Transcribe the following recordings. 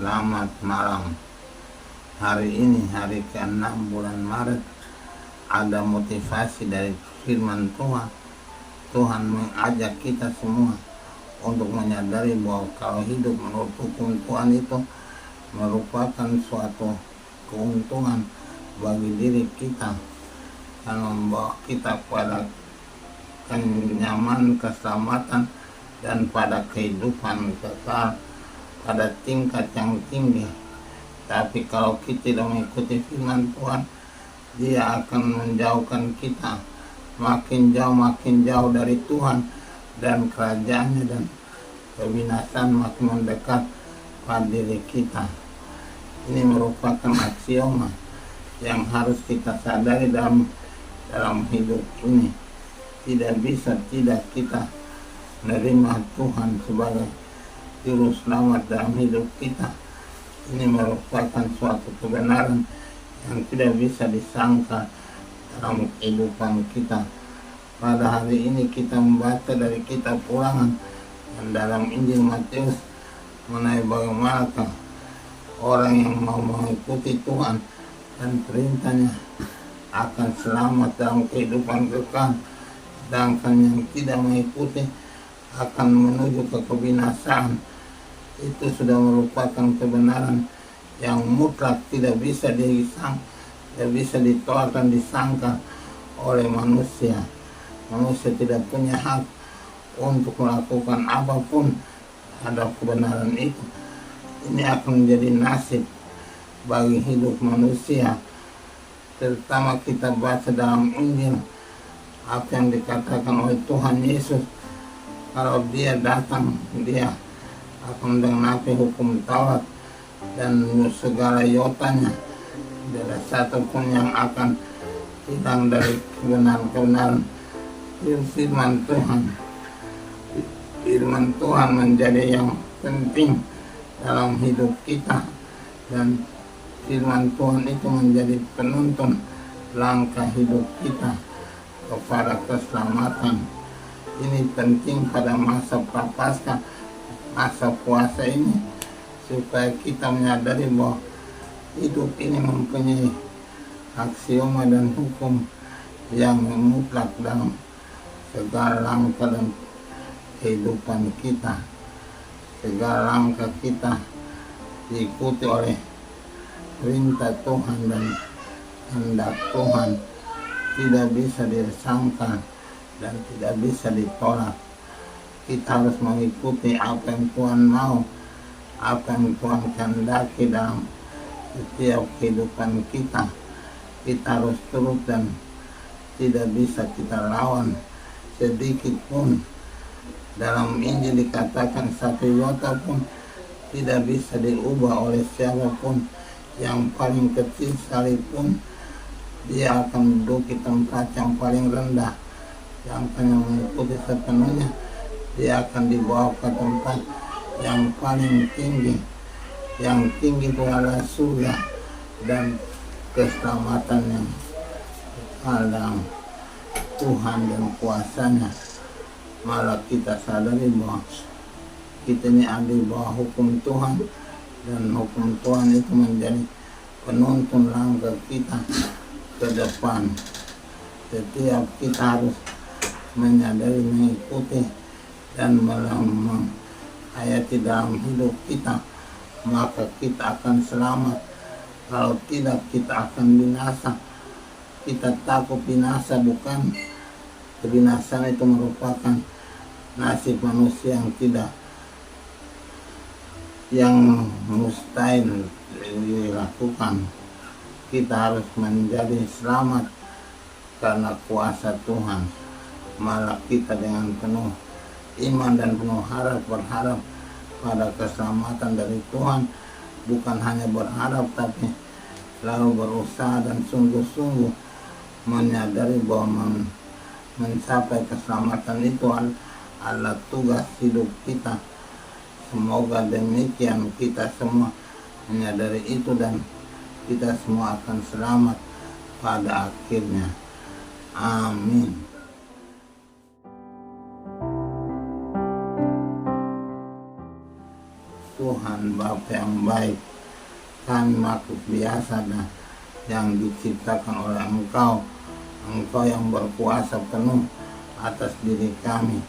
Selamat malam. Hari ini hari ke-6 bulan Maret. Ada motivasi dari firman Tuhan. Tuhan mengajak kita semua untuk menyadari bahwa kalau hidup menurut hukum Tuhan itu merupakan suatu keuntungan bagi diri kita, karena membawa kita pada kenyamanan, keselamatan, dan pada kehidupan kekal pada tingkat yang tinggi. Tapi kalau kita tidak mengikuti firman Tuhan, dia akan menjauhkan kita makin jauh dari Tuhan dan kerajaannya, dan kebinasaan makin mendekat pada diri kita. Ini merupakan aksioma yang harus kita sadari dalam hidup ini. Tidak bisa tidak kita menerima Tuhan sebagai juru selamat dalam hidup kita. Ini merupakan suatu kebenaran yang tidak bisa disangka dalam kehidupan kita. Pada hari ini kita membaca dari kitab Ulangan dan dalam Injil Matius mengenai bagaimanakah orang yang mau mengikuti Tuhan dan perintahnya akan selamat dalam kehidupan kekal, sedangkan yang tidak mengikuti akan menuju ke kebinasaan. Itu sudah merupakan kebenaran yang mutlak, tidak bisa ditolak dan disangka oleh manusia. Manusia tidak punya hak untuk melakukan apapun terhadap kebenaran itu. Ini akan menjadi nasib bagi hidup manusia. Terutama kita baca dalam Injil apa yang dikatakan oleh Tuhan Yesus. Kalau dia datang, dia akan menggenapi hukum Taurat dan segala iotanya. Tidak ada satupun yang akan hilang dari kebenaran firman Tuhan. Firman Tuhan menjadi yang penting dalam hidup kita, dan firman Tuhan itu menjadi penuntun langkah hidup kita kepada keselamatan. Ini penting pada masa prapaskah, masa puasa ini, supaya kita menyadari bahwa hidup ini mempunyai aksioma dan hukum yang mutlak dalam segala langkah dan kehidupan kita. Segala langkah kita diikuti oleh perintah Tuhan dan kehendak Tuhan, tidak bisa disangka dan tidak bisa ditolak. Kita harus mengikuti apa yang Tuhan mau, apa yang Tuhan kehendaki dalam setiap kehidupan kita. Kita harus turut dan tidak bisa kita lawan sedikit pun. Dalam Injil dikatakan satu iota pun tidak bisa diubah oleh siapapun. Yang paling kecil sekalipun, dia akan duduk di tempat yang paling rendah. Yang akan mengikuti sepenuhnya, dia akan dibawa ke tempat yang paling tinggi. Yang tinggi itu adalah surga dan keselamatan yang dalam Tuhan dan kuasanya. Malah kita sadari bahwa kita ini ada di bawah hukum Tuhan, dan hukum Tuhan itu menjadi penuntun langkah kita ke depan. Setiap kita harus menyadari, mengikuti, dan menghayati dalam hidup kita, maka kita akan selamat. Kalau tidak, kita akan binasa. Kita takut binasa, bukan? Kebinasaan itu merupakan nasib manusia yang mustahil dilakukan. Kita harus menjadi selamat karena kuasa Tuhan. Malah kita dengan penuh iman dan penuh berharap pada keselamatan dari Tuhan. Bukan hanya berharap, tapi lalu berusaha dan sungguh-sungguh menyadari bahwa mencapai keselamatan itu adalah tugas hidup kita. Semoga demikian kita semua menyadari itu, dan kita semua akan selamat pada akhirnya. Amin. Tuhan Bapa yang baik, kami makhluk biasa dan yang diciptakan oleh Engkau yang berkuasa penuh atas diri kami.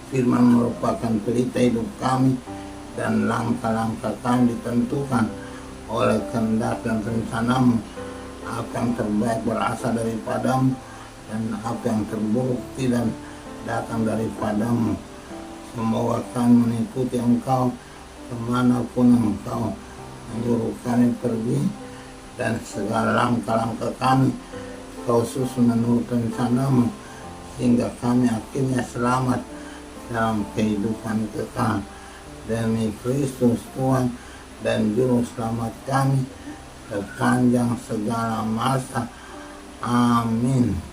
Firman merupakan pelita hidup kami, dan langkah-langkah kami ditentukan oleh kehendak dan rencanamu. Apa yang terbaik berasal daripadamu, dan apa yang terburuk tidak datang daripadamu. Semoga kami mengikuti Engkau kemanapun Engkau menyuruh kami pergi, dan segala langkah-langkah kami Kau susun menurut rencanamu, sehingga kami akhirnya selamat dalam kehidupan kekal. Demi Kristus Tuhan dan Juru Selamat kami sepanjang segala masa. Amin.